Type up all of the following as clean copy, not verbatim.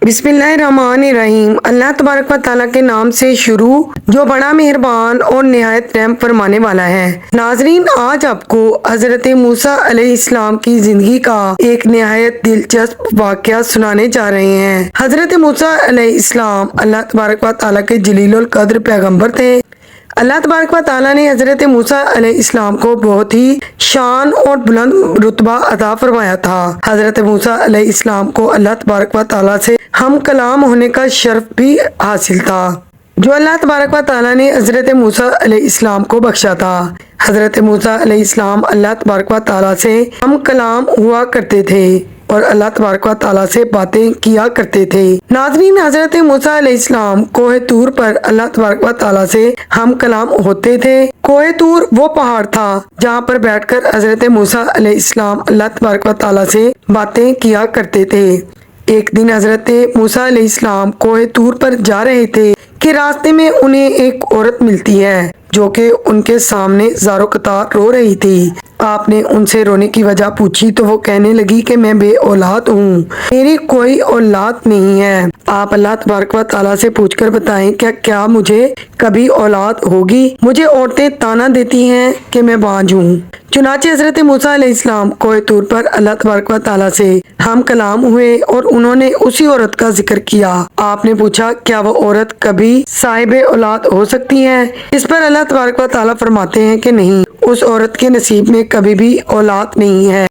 बिस्मिल्लाहिर्रहमानिर्रहीम। अल्लाह तबारक व तआला के नाम से शुरू जो बड़ा मेहरबान और निहायत रहम फरमाने वाला है। नाजरीन, आज आपको हजरत मूसा अलैहिस्सलाम की जिंदगी का एक निहायत दिलचस्प वाकया सुनाने जा रहे हैं। हजरत मूसा अलैहिस्सलाम अल्लाह तबारक व तआला के जलीलुल कद्र पैगंबर थे। अल्लाह तबारक व तआला ने हजरत मूसा अलैहिस्सलाम को बहुत ही शान और बुलंद रुतबा अता फरमाया था। हजरत मूसा अलैहिस्सलाम को अल्लाह तबारक व तआला से हम कलाम होने का शर्फ भी हासिल था, जो अल्लाह तबारक व तआला ने हजरत मूसा अलैहिस्सलाम को बख्शा था। हजरत मूसा अलैहिस्सलाम अल्लाह तबारक व तआला से हम कलाम हुआ करते थे और अल्लाह तबारक व तआला से बातें किया करते थे। नाज़रीन, हजरत मूसा अलैहिस्सलाम कोहे तूर पर अल्लाह तबारक व तआला से हम कलाम होते थे। कोहे तूर वो पहाड़ था जहाँ पर बैठकर हजरत मूसा अलैहिस्सलाम अल्लाह तबारक व तआला से बातें किया करते थे। एक दिन हजरत मूसा अलैहिस्सलाम कोहे तूर पर जा रहे थे कि रास्ते में उन्हें एक औरत मिलती है जो कि उनके सामने ज़ारो कतार रो रही थी। आपने उनसे रोने की वजह पूछी तो वो कहने लगी कि मैं बे औलाद हूँ, मेरी कोई औलाद नहीं है। आप अल्लाह तबारक व तआला से पूछकर बताएं क्या मुझे कभी औलाद होगी? मुझे औरतें ताना देती हैं कि मैं बांझ हूँ। चुनाचे हजरत मूसा अलैहिस्सलाम कोहे तूर पर अल्लाह तबारक व तआला से हम कलाम हुए और उन्होंने उसी औरत का जिक्र किया। आपने पूछा क्या वो औरत कभी साहिबे औलाद हो सकती है? इस पर अल्लाह तबारक व तआला फरमाते हैं कि नहीं, उस औरत के नसीब में कभी भी औलाद नहीं है।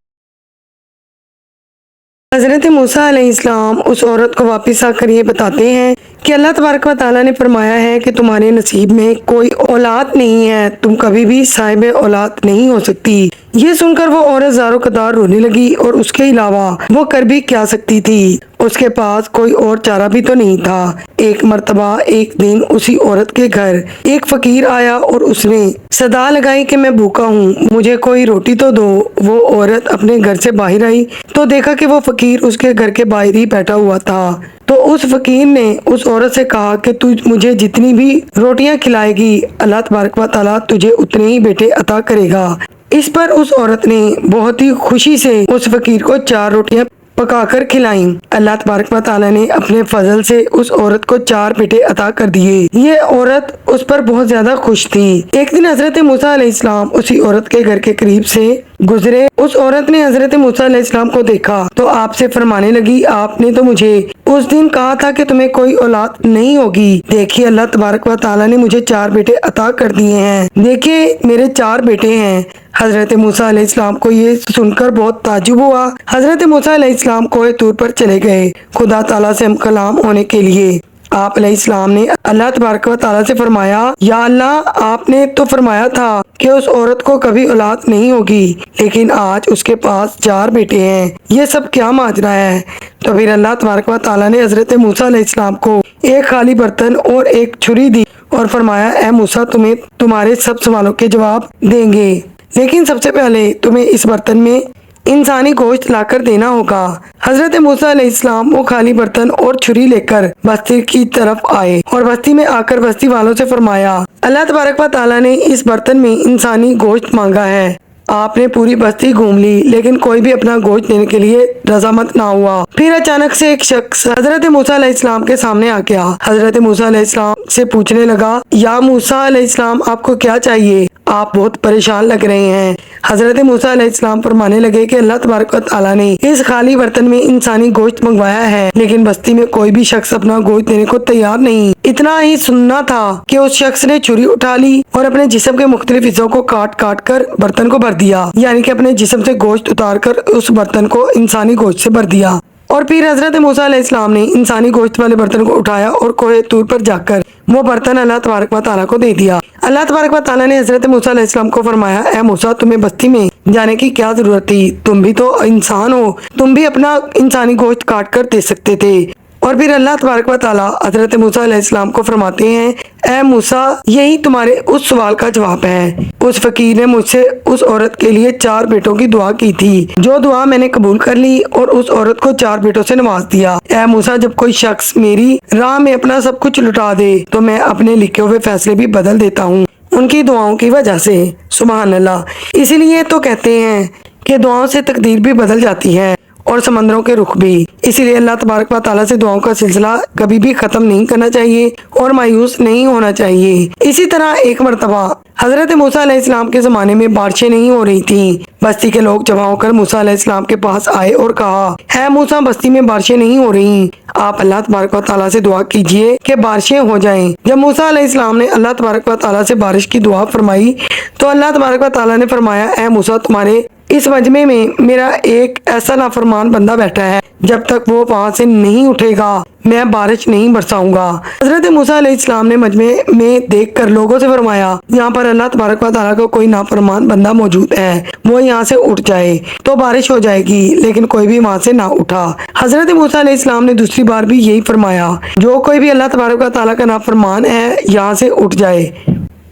हजरत मूसा अलैहिस्सलाम उस औरत को वापस आकर ये बताते हैं कि अल्लाह तबारक व तआला ने फरमाया है कि तुम्हारे नसीब में कोई औलाद नहीं है, तुम कभी भी साहिबे औलाद नहीं हो सकती। ये सुनकर वो औरत ज़ारो कतार रोने लगी और उसके अलावा वो कर भी क्या सकती थी, उसके पास कोई और चारा भी तो नहीं था। एक मर्तबा एक दिन उसी औरत के घर एक फकीर आया और उसने सदा लगाई कि मैं भूखा हूँ, मुझे कोई रोटी तो दो। वो औरत अपने घर से बाहर आई तो देखा कि वो फकीर उसके घर के बाहर ही बैठा हुआ था। तो उस फकीर ने उस औरत से कहा कि तू मुझे जितनी भी रोटियां खिलाएगी अल्लाह तबारक व तआला तुझे उतने ही बेटे अता करेगा। इस पर उस औरत ने बहुत ही खुशी से उस फकीर को 4 रोटियां पकाकर खिलाई। अल्लाह तबारक व तआला ने अपने फजल से उस औरत को 4 बेटे अता कर दिए। ये औरत उस पर बहुत ज्यादा खुश थी। एक दिन हजरत मूसा अलैहिस्सलाम उसी औरत के घर के करीब से गुजरे। उस औरत ने हजरत मूसा अलैहिस्सलाम को देखा तो आपसे फरमाने लगी, आपने तो मुझे उस दिन कहा था कि तुम्हें कोई औलाद नहीं होगी। देखिए अल्लाह तबारक व तआला ने मुझे 4 बेटे अता कर दिए हैं। देखिए मेरे 4 बेटे हैं। हजरत मूसा अलैहिस्सलाम को ये सुनकर बहुत ताज्जुब हुआ। हजरत मूसा अलैहिस्सलाम कोहे तूर पर चले गए खुदा ताला से हम कलाम होने के लिए। आप अलैहिस्सलाम ने अल्लाह तबारक व तआला से फरमाया, या अल्लाह, आपने तो फरमाया था कि उस औरत को कभी औलाद नहीं होगी, लेकिन आज उसके पास 4 बेटे हैं, ये सब क्या माजरा है? तो फिर अल्लाह तबारक व तआला ने हजरत मूसा अलैहिस्सलाम को एक खाली बर्तन और एक छुरी दी और फरमाया, ए मूसा, तुम्हें तुम्हारे सब सवालों के जवाब देंगे, लेकिन सबसे पहले तुम्हें इस बर्तन में इंसानी गोश्त लाकर देना होगा। हजरत मूसा अलैहिस्सलाम वो खाली बर्तन और छुरी लेकर बस्ती की तरफ आए और बस्ती में आकर बस्ती वालों से फरमाया, अल्लाह तबारक व तआला ने इस बर्तन में इंसानी गोश्त मांगा है। आपने पूरी बस्ती घूम ली लेकिन कोई भी अपना गोश्त देने के लिए रजामंद ना हुआ। फिर अचानक से एक शख्स हजरत मूसा अलैहिस्सलाम के सामने आ गया। हजरत मूसा अलैहिस्सलाम से पूछने लगा, या मूसा अलैहिस्सलाम, आपको क्या चाहिए? आप बहुत परेशान लग रहे हैं। हजरत मूसा अलैहिस्सलाम फरमाने लगे कि अल्लाह तबारक व तआला ने इस खाली बर्तन में इंसानी गोश्त मंगवाया है, लेकिन बस्ती में कोई भी शख्स अपना गोश्त देने को तैयार नहीं। इतना ही सुनना था कि उस शख्स ने छुरी उठा ली और अपने जिस्म के मुख्तलिफ हिस्सों को काट काट कर बर्तन को भर दिया, यानी कि अपने जिस्म से गोश्त उतार कर उस बर्तन को इंसानी गोश्त से भर दिया। और फिर हजरत मूसा अलैहिस्सलाम ने इंसानी गोश्त वाले बर्तन को उठाया और कोहे तूर पर जाकर वो बर्तन अल्लाह तबारक व तआला को दे दिया। अल्लाह तबारक व तआला ने हजरत मूसा अलैहिस्सलाम को फरमाया, ए मूसा, तुम्हें बस्ती में जाने की क्या जरूरत थी? तुम भी तो इंसान हो, तुम भी अपना इंसानी गोश्त काट कर दे सकते थे। और फिर अल्लाह तबारक व तआला हजरत मूसा अलैहिस्सलाम को फरमाते हैं, ए मूसा, यही तुम्हारे उस सवाल का जवाब है। उस फकीर ने मुझसे उस औरत के लिए 4 बेटों की दुआ की थी, जो दुआ मैंने कबूल कर ली और उस औरत को 4 बेटों से नवाज दिया। ए मूसा, जब कोई शख्स मेरी राह में अपना सब कुछ लुटा दे तो मैं अपने लिखे हुए फैसले भी बदल देता हूँ उनकी दुआओं की वजह से। सुभान अल्लाह। इसीलिए तो कहते हैं कि दुआओं से तकदीर भी बदल जाती है اور سمندروں کے رخ بھی۔ اسی لیے اللہ تبارک و تعالیٰ سے دعاؤں کا سلسلہ کبھی بھی ختم نہیں کرنا چاہیے اور مایوس نہیں ہونا چاہیے۔ اسی طرح ایک مرتبہ حضرت موسیٰ علیہ السلام کے زمانے میں بارشیں نہیں ہو رہی تھیں۔ بستی کے لوگ جمع ہو کر موسیٰ علیہ السلام کے پاس آئے اور کہا، ہے موسیٰ، بستی میں بارشیں نہیں ہو رہی، آپ اللہ تبارک و تعالیٰ سے دعا کیجئے کہ بارشیں ہو جائیں۔ جب موسیٰ علیہ السلام نے اللہ تبارک و تعالیٰ سے بارش کی دعا فرمائی تو اللہ تبارک و تعالیٰ نے فرمایا، اے موسیٰ، تمہارے اس مجمع میں میرا ایک ایسا نافرمان بندہ بیٹھا ہے، جب تک وہ وہاں سے نہیں اٹھے گا میں بارش نہیں برساؤں گا۔ حضرت موسیٰ علیہ السلام نے مجمع میں دیکھ کر لوگوں سے فرمایا، یہاں پر اللہ تبارک و تعالیٰ کا کوئی نافرمان بندہ موجود ہے، وہ یہاں سے اٹھ جائے تو بارش ہو جائے گی، لیکن کوئی بھی وہاں سے نہ اٹھا۔ حضرت موسیٰ علیہ السلام نے دوسری بار بھی یہی فرمایا، جو کوئی بھی اللہ تبارک و تعالیٰ کا نافرمان ہے یہاں سے اٹھ جائے،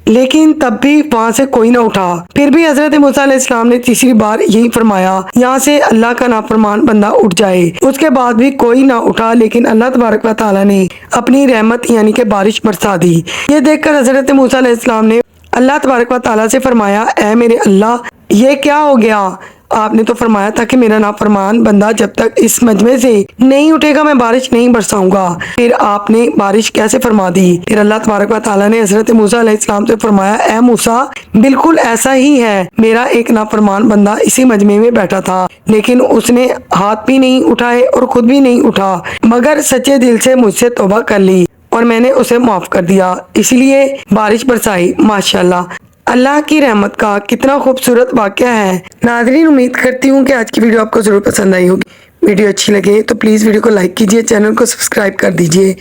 لیکن تب بھی وہاں سے کوئی نہ اٹھا۔ پھر بھی حضرت موسیٰ علیہ السلام نے تیسری بار یہی فرمایا، یہاں سے اللہ کا نافرمان بندہ اٹھ جائے۔ اس کے بعد بھی کوئی نہ اٹھا، لیکن اللہ تبارک و تعالیٰ نے اپنی رحمت یعنی کہ بارش برسا دی۔ یہ دیکھ کر حضرت موسیٰ علیہ السلام نے اللہ تبارک و تعالیٰ سے فرمایا، اے میرے اللہ، یہ کیا ہو گیا؟ آپ نے تو فرمایا تھا کہ میرا نافرمان بندہ جب تک اس مجمع سے نہیں اٹھے گا میں بارش نہیں برساؤں گا، پھر آپ نے بارش کیسے فرما دی؟ پھر اللہ تبارک و تعالیٰ نے حضرت موسیٰ علیہ السلام سے فرمایا، اے موسیٰ، بالکل ایسا ہی ہے، میرا ایک نافرمان بندہ اسی مجمع میں بیٹھا تھا، لیکن اس نے ہاتھ بھی نہیں اٹھائے اور خود بھی نہیں اٹھا، مگر سچے دل سے مجھ سے توبہ کر لی اور میں نے اسے معاف کر دیا، اسی لیے بارش برسائی۔ ماشاءاللہ، اللہ کی رحمت کا کتنا خوبصورت واقعہ ہے۔ ناظرین، امید کرتی ہوں کہ آج کی ویڈیو آپ کو ضرور پسند آئی ہوگی۔ ویڈیو اچھی لگے تو پلیز ویڈیو کو لائک کیجئے، چینل کو سبسکرائب کر دیجئے۔